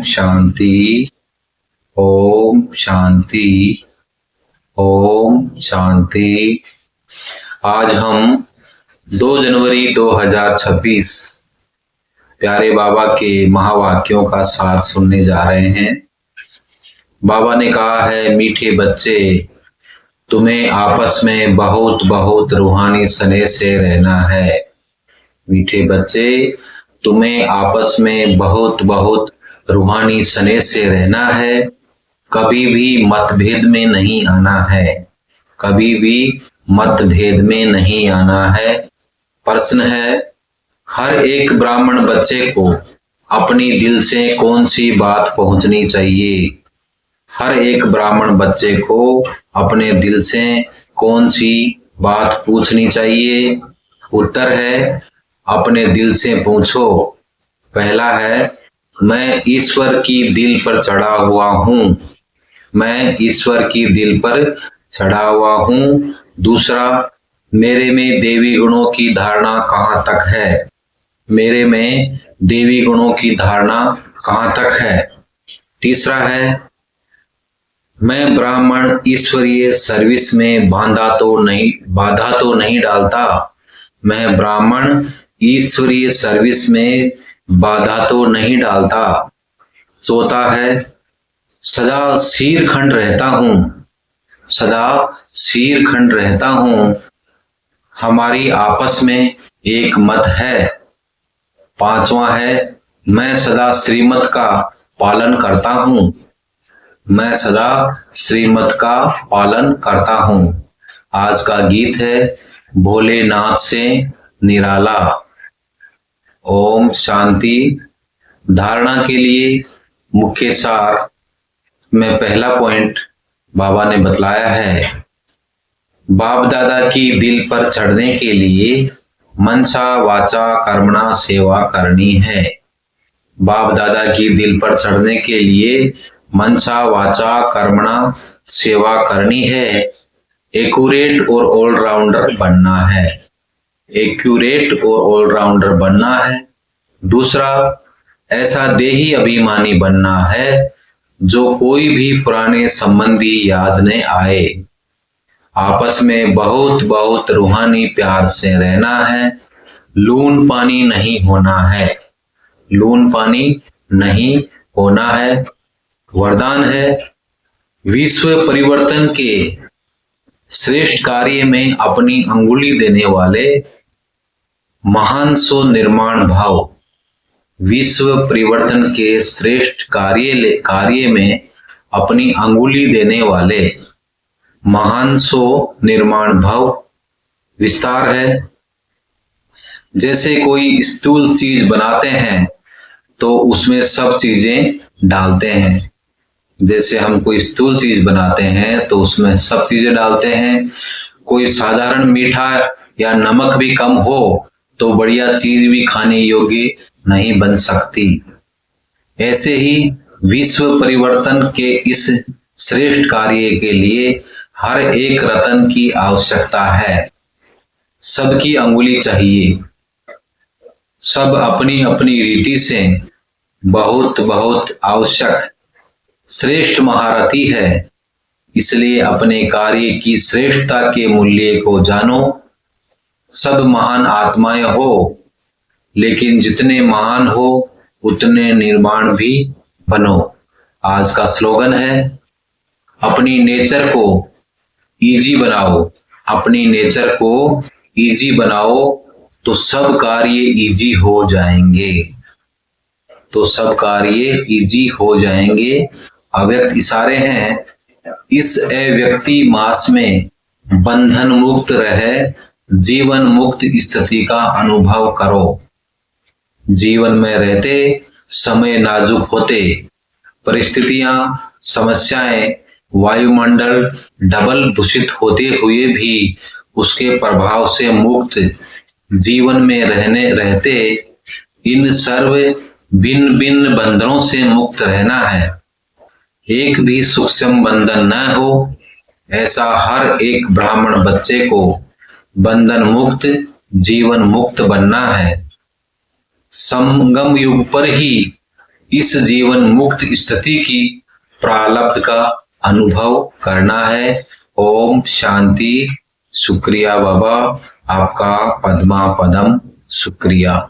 शांति, ओम शांति, ओम शांति। आज हम 2 जनवरी 2026 प्यारे बाबा के महावाक्यों का सार सुनने जा रहे हैं। बाबा ने कहा है, मीठे बच्चे, तुम्हें आपस में बहुत बहुत रूहानी स्नेह से रहना है। मीठे बच्चे, तुम्हें आपस में बहुत बहुत रूहानी स्नेह से रहना है। कभी भी मतभेद में नहीं आना है, कभी भी मतभेद में नहीं आना है। प्रश्न है, हर एक ब्राह्मण बच्चे को अपनी दिल से कौन सी बात पहुंचनी चाहिए? हर एक ब्राह्मण बच्चे को अपने दिल से कौन सी बात पूछनी चाहिए? उत्तर है, अपने दिल से पूछो। पहला है, मैं ईश्वर की दिल पर चढ़ा हुआ हूँ। मैं ईश्वर की दिल पर चढ़ा हुआ हूँ। दूसरा, मेरे में देवी गुणों की धारणा कहाँ तक है? मेरे में देवी गुणों की धारणा कहाँ तक है? तीसरा है, मैं ब्राह्मण ईश्वरीय सर्विस में बाधा तो नहीं डालता। मैं ब्राह्मण ईश्वरीय सर्विस में बाधा तो नहीं डालता। चौथा है, सदा शीरखंड रहता हूँ। सदा शीरखंड रहता हूँ। हमारी आपस में एक मत है। पांचवा है, मैं सदा श्रीमत का पालन करता हूँ। मैं सदा श्रीमत का पालन करता हूँ। आज का गीत है, भोलेनाथ से निराला। ओम शांति। धारणा के लिए मुख्य सार में पहला पॉइंट बाबा ने बतलाया है, बाप दादा की दिल पर चढ़ने के लिए मनसा वाचा कर्मणा सेवा करनी है। बाप दादा की दिल पर चढ़ने के लिए मनसा वाचा कर्मणा सेवा करनी है। एक्यूरेट और ऑलराउंडर बनना है। एक्यूरेट और ऑलराउंडर बनना है। दूसरा, ऐसा देही अभिमानी बनना है जो कोई भी पुराने संबंधी याद न आए। आपस में बहुत बहुत रूहानी प्यार से रहना है। लून पानी नहीं होना है। लून पानी नहीं होना है। वरदान है, विश्व परिवर्तन के श्रेष्ठ कार्य में अपनी अंगुली देने वाले महान सो निर्माण भाव। विश्व परिवर्तन के श्रेष्ठ कार्य में अपनी अंगुली देने वाले महान सो निर्माण भाव। विस्तार है, जैसे कोई स्थूल चीज बनाते हैं तो उसमें सब चीजें डालते हैं। जैसे हम कोई स्थूल चीज बनाते हैं तो उसमें सब चीजें डालते हैं। कोई साधारण मीठा या नमक भी कम हो तो बढ़िया चीज भी खाने योग्य नहीं बन सकती। ऐसे ही विश्व परिवर्तन के इस श्रेष्ठ कार्य के लिए हर एक रतन की आवश्यकता है। सबकी अंगुली चाहिए। सब अपनी अपनी रीति से बहुत बहुत आवश्यक श्रेष्ठ महारथी है। इसलिए अपने कार्य की श्रेष्ठता के मूल्य को जानो। सब महान आत्माएं हो, लेकिन जितने महान हो उतने निर्माण भी बनो। आज का स्लोगन है, अपनी नेचर को इजी बनाओ। अपनी नेचर को इजी बनाओ तो सब कार्य इजी हो जाएंगे। तो सब कार्य इजी हो जाएंगे। अव्यक्त इशारे हैं, इस अव्यक्ति मास में बंधन मुक्त रहे, जीवन मुक्त स्थिति का अनुभव करो। जीवन में रहते समय नाजुक होते, परिस्थितियां, समस्याएं, वायुमंडल डबल दूषित होते हुए भी उसके प्रभाव से मुक्त जीवन में रहते इन सर्व भिन्न भिन्न बंधनों से मुक्त रहना है। एक भी सूक्ष्म बंधन न हो, ऐसा हर एक ब्राह्मण बच्चे को बंधन मुक्त जीवन मुक्त बनना है। संगम युग पर ही इस जीवन मुक्त स्थिति की प्रारब्ध का अनुभव करना है। ओम शांति। शुक्रिया बाबा, आपका पद्मा पदम शुक्रिया।